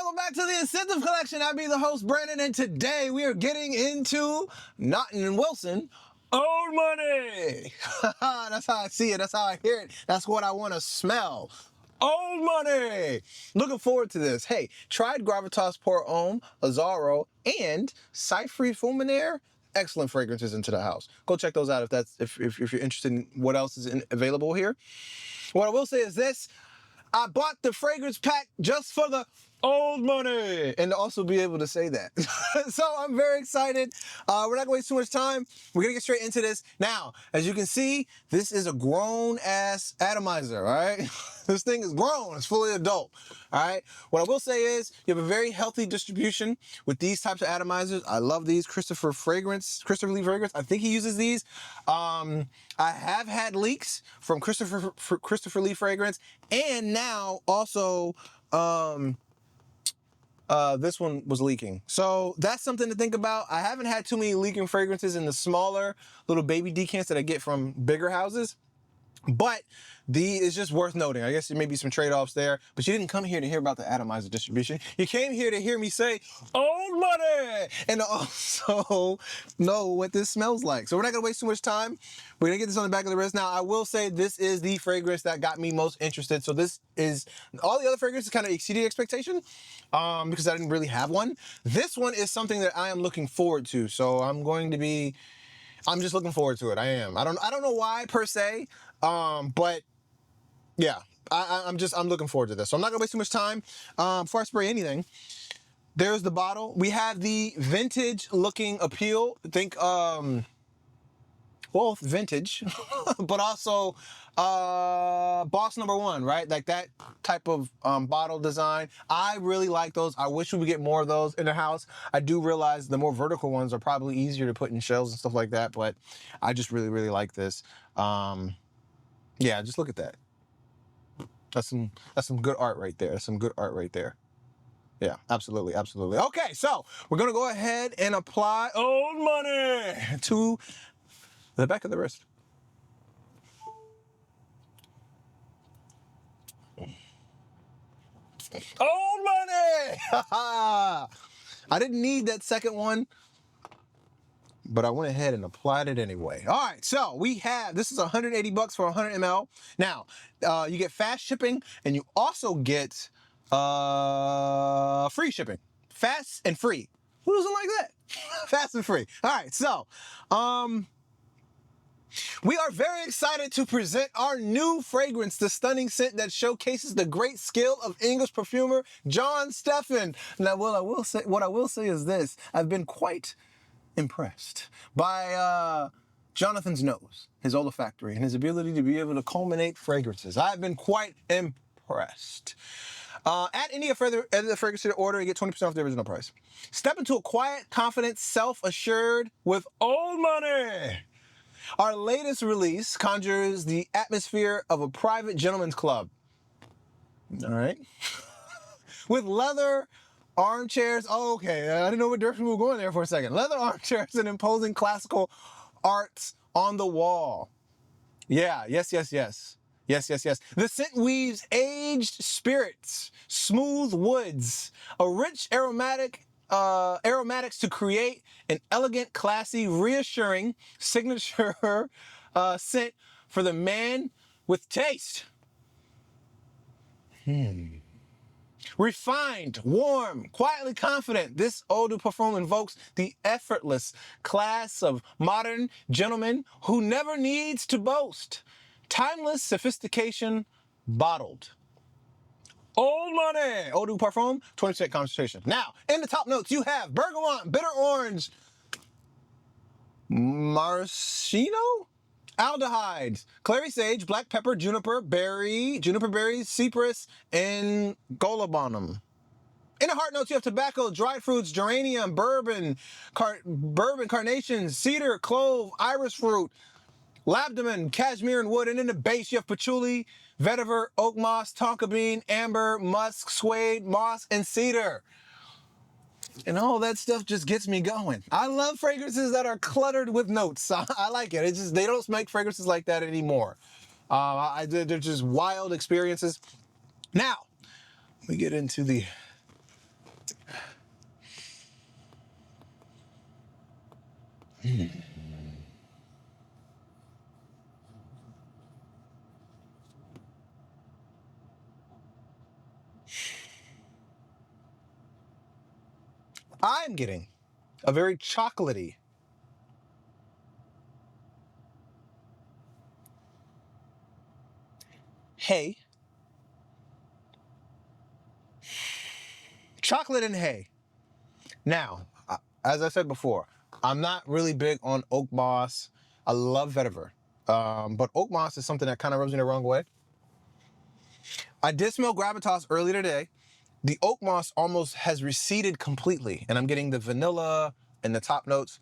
welcome back to the InScentive Collection. I'll be the host, Brandon, and today we are getting into Naughton Wilson, Old Money. That's how I see it. That's how I hear it. That's what I want to smell. Old Money. Looking forward to this. Hey, tried Gravitas Pour Homme, Azaro, and Cypher Fulminaire. Excellent fragrances into the house. Go check those out if you're interested in what else is available here. What I will say is this. I bought the fragrance pack just for the old money and to also be able to say that. So I'm very excited. We're not gonna waste too much time. We're gonna get straight into this. Now, as you can see, this is a grown ass atomizer, all right? This thing is grown, it's fully adult, all right? What I will say is you have a very healthy distribution with these types of atomizers. I love these. Christopher Lee Fragrance, I think he uses these. I have had leaks from Christopher Lee Fragrance, and now also this one was leaking. So that's something to think about. I haven't had too many leaking fragrances in the smaller little baby decants that I get from bigger houses. But it's just worth noting. I guess there may be some trade-offs there, but you didn't come here to hear about the atomizer distribution. You came here to hear me say, old money, and also know what this smells like. So we're not gonna waste too much time. We're gonna get this on the back of the wrist. Now, I will say this is the fragrance that got me most interested. So this is, all the other fragrances kind of exceeded expectation because I didn't really have one. This one is something that I am looking forward to. So I'm just looking forward to it. I am. I don't know why per se, but yeah, I'm looking forward to this. So I'm not gonna waste too much time. Before I spray anything, there's the bottle. We have the vintage looking appeal. Think, well, vintage, but also Boss #1, right? Like that type of bottle design. I really like those. I wish we would get more of those in the house. I do realize the more vertical ones are probably easier to put in shelves and stuff like that, but I just really, really like this. Yeah, just look at that. That's some good art right there. That's some good art right there. Yeah, absolutely, absolutely. Okay, so we're gonna go ahead and apply old money to the back of the wrist. Old money! I didn't need that second one, but I went ahead and applied it anyway. All right, so we have, this is 180 bucks for 100 ml. Now, you get fast shipping and you also get free shipping. Fast and free. Who doesn't like that? Fast and free. All right, so, we are very excited to present our new fragrance, the stunning scent that showcases the great skill of English perfumer John Steffen. Now, what I will say is this: I've been quite impressed by Jonathan's nose, his olfactory, and his ability to be able to culminate fragrances. I've been quite impressed. Add any further fragrance to the order and get 20% off the original price. Step into a quiet, confident, self-assured with old money. Our latest release conjures the atmosphere of a private gentleman's club. All right. With leather armchairs. Oh, okay. I didn't know what direction we were going there for a second. Leather armchairs and imposing classical arts on the wall. Yeah. Yes. The scent weaves aged spirits, smooth woods, a rich aromatics to create an elegant, classy, reassuring signature scent for the man with taste. Refined, warm, quietly confident, this eau de parfum invokes the effortless class of modern gentlemen who never needs to boast. Timeless sophistication bottled. Old money! Eau de parfum, 20% concentration. Now, in the top notes, you have bergamot, bitter orange, maraschino, aldehydes, clary sage, black pepper, juniper berries, cypress, and golabonum. In the heart notes, you have tobacco, dried fruits, geranium, bourbon, carnation, cedar, clove, iris fruit, labdaman, cashmere, and wood. And in the base, you have patchouli, vetiver, oak moss, tonka bean, amber, musk, suede, moss, and cedar. And all that stuff just gets me going. I love fragrances that are cluttered with notes. I like it. It's just, they don't make fragrances like that anymore. They're just wild experiences. Now, we get into the I'm getting a very chocolatey, hay, chocolate and hay. Now, as I said before, I'm not really big on oak moss. I love vetiver, but oak moss is something that kind of rubs me the wrong way. I did smell gravitas earlier today. The oak moss almost has receded completely, and I'm getting the vanilla and the top notes.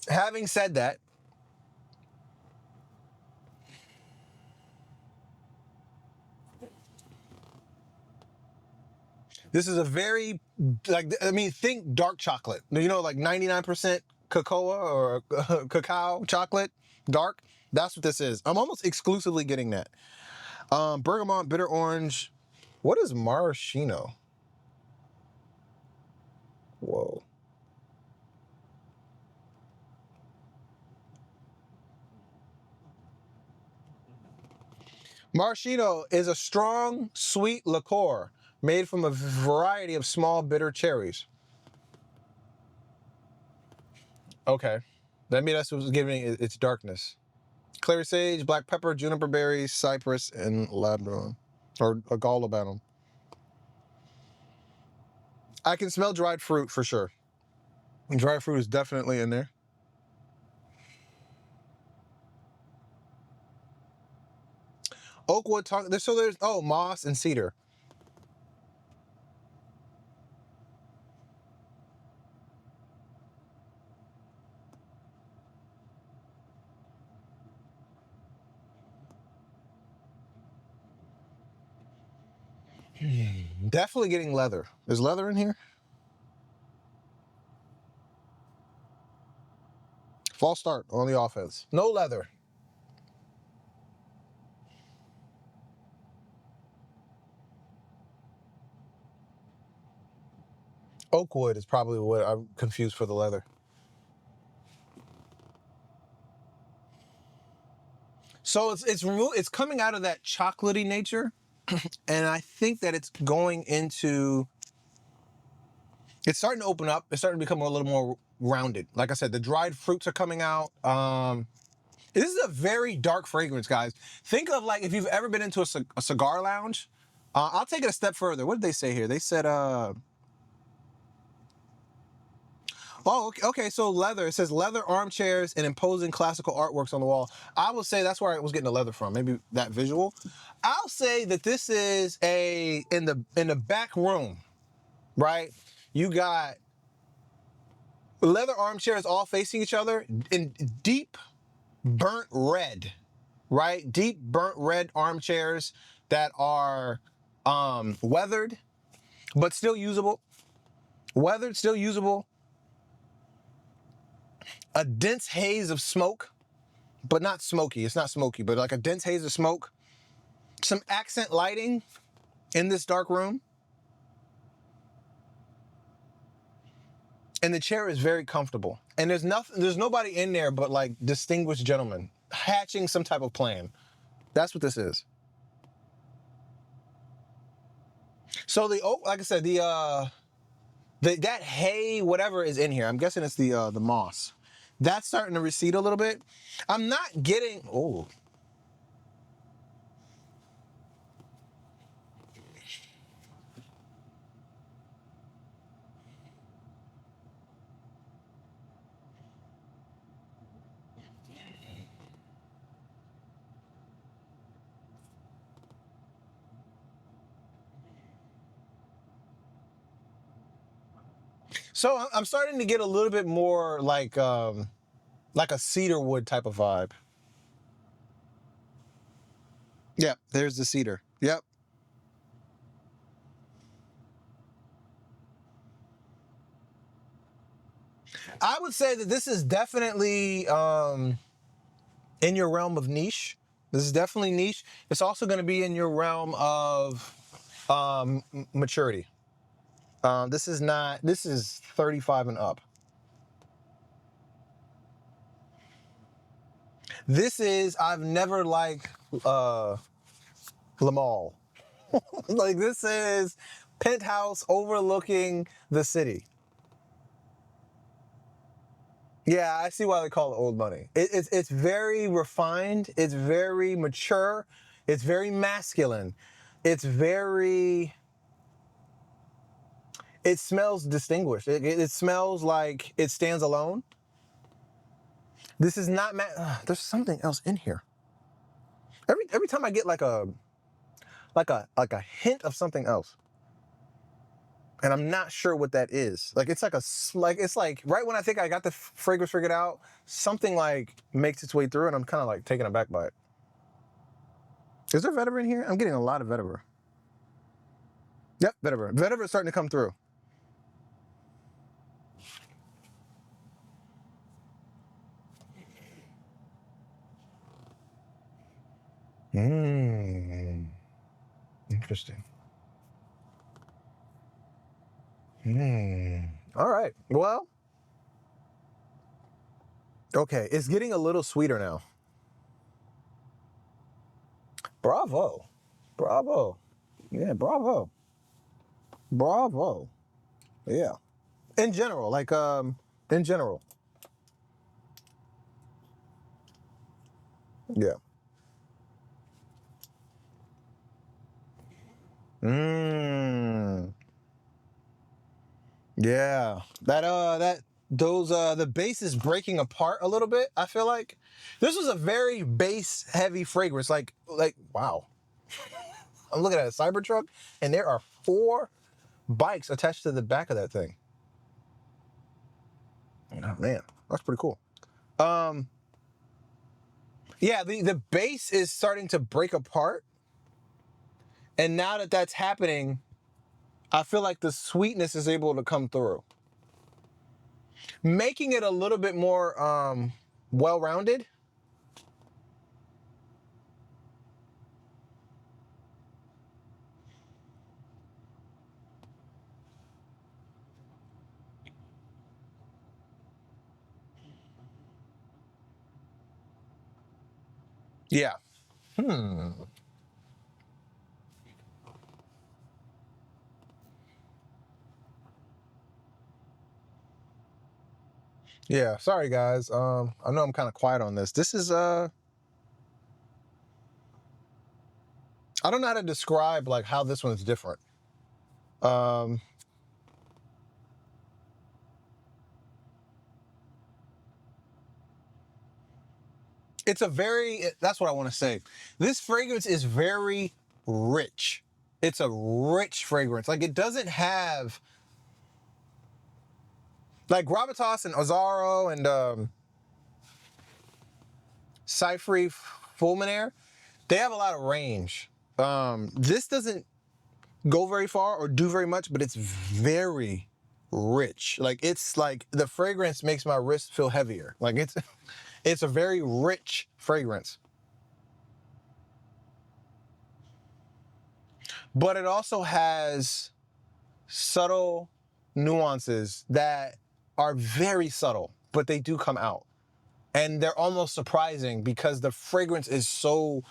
Having said that, this is a very, like, I mean, think dark chocolate. You know, like 99% cocoa or cacao chocolate, dark. That's what this is. I'm almost exclusively getting that. Bergamot, bitter orange. What is maraschino? Whoa. Maraschino is a strong, sweet liqueur made from a variety of small, bitter cherries. Okay. That means that's what's giving it its darkness. Clary sage, black pepper, juniper berries, cypress, and labrador. Or a gallabano. I can smell dried fruit for sure. Dried fruit is definitely in there. Oakwood, so there's, oh, moss and cedar. Definitely getting leather. Is leather in here? False start on the offense. No leather. Oakwood is probably what I'm confused for the leather. So it's coming out of that chocolatey nature, and I think that it's going into. It's starting to open up. It's starting to become a little more rounded. Like I said, the dried fruits are coming out. This is a very dark fragrance, guys. Think of like if you've ever been into a cigar lounge. I'll take it a step further. What did they say here? They said, oh, okay, so leather. It says leather armchairs and imposing classical artworks on the wall. I will say that's where I was getting the leather from. Maybe that visual. I'll say that this is in the back room, right? You got leather armchairs all facing each other in deep burnt red, right? Deep burnt red armchairs that are weathered, but still usable. Weathered, still usable. A dense haze of smoke, but not smoky. It's not smoky, but like a dense haze of smoke. Some accent lighting in this dark room. And the chair is very comfortable. And there's nobody in there but like distinguished gentlemen hatching some type of plan. That's what this is. So the oak, like I said, that hay, whatever is in here, I'm guessing it's the moss. That's starting to recede a little bit. I'm not getting, oh. So I'm starting to get a little bit more like a cedar wood type of vibe. Yep, there's the cedar. Yep. I would say that this is definitely in your realm of niche. This is definitely niche. It's also going to be in your realm of maturity. This is 35 and up. This is, I've never liked Lamal. Like, this is penthouse overlooking the city. Yeah, I see why they call it old money. It's very refined. It's very mature. It's very masculine. It's very... It smells distinguished. It smells like it stands alone. This is not... there's something else in here. Every time I get like a hint of something else, and I'm not sure what that is. Like, it's like right when I think I got the fragrance figured out, something like makes its way through, and I'm kind of like taken aback by it. Is there vetiver in here? I'm getting a lot of vetiver. Yep, vetiver. Vetiver is starting to come through. Interesting. All right. Well, okay. It's getting a little sweeter now. Bravo. Bravo. Yeah, bravo. Bravo. Yeah. In general, like, in general. Yeah. Yeah. The base is breaking apart a little bit, I feel like. This was a very base heavy fragrance. Like, wow. I'm looking at a Cybertruck, and there are 4 bikes attached to the back of that thing. Oh, man, that's pretty cool. Yeah, the base is starting to break apart. And now that that's happening, I feel like the sweetness is able to come through, making it a little bit more well-rounded. Yeah. Yeah, sorry guys. I know I'm kind of quiet on this. This is I don't know how to describe like how this one's different. That's what I want to say. This fragrance is very rich. It's a rich fragrance. Like, it doesn't have, like, Gravitas and Ozaro and Cypher Fulminaire, they have a lot of range. This doesn't go very far or do very much, but it's very rich. Like, it's like the fragrance makes my wrist feel heavier. Like, it's a very rich fragrance. But it also has subtle nuances that are very subtle, but they do come out. And they're almost surprising because the fragrance is so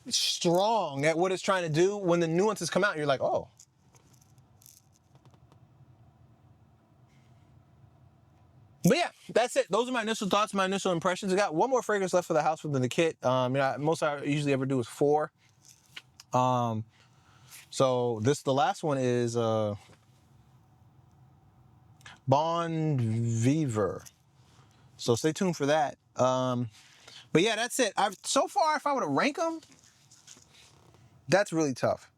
strong at what it's trying to do. When the nuances come out, you're like, oh. But yeah, that's it. Those are my initial thoughts, my initial impressions. I got one more fragrance left for the house within the kit. Most I usually ever do is 4. So the last one is Bon Vivre. So stay tuned for that. But yeah, that's it. So far, if I were to rank them, that's really tough.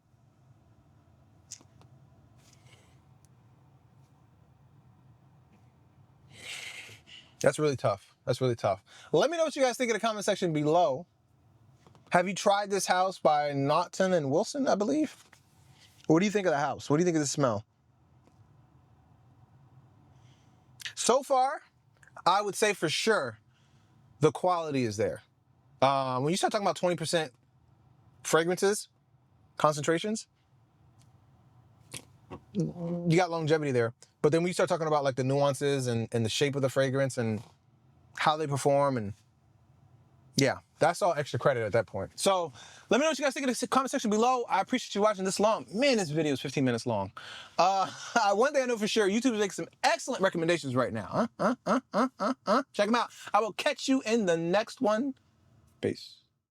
That's really tough. That's really tough. Let me know what you guys think in the comment section below. Have you tried this house by Naughton and Wilson, I believe? What do you think of the house? What do you think of the smell? So far, I would say for sure the quality is there. When you start talking about 20% fragrances, concentrations, you got longevity there. But then when you start talking about like the nuances and the shape of the fragrance and how they perform, and Yeah, that's all extra credit at that point. So let me know what you guys think in the comment section below. I appreciate you watching this long. Man, this video is 15 minutes long. One thing I know for sure, YouTube is making some excellent recommendations right now. Check them out. I will catch you in the next one. Peace.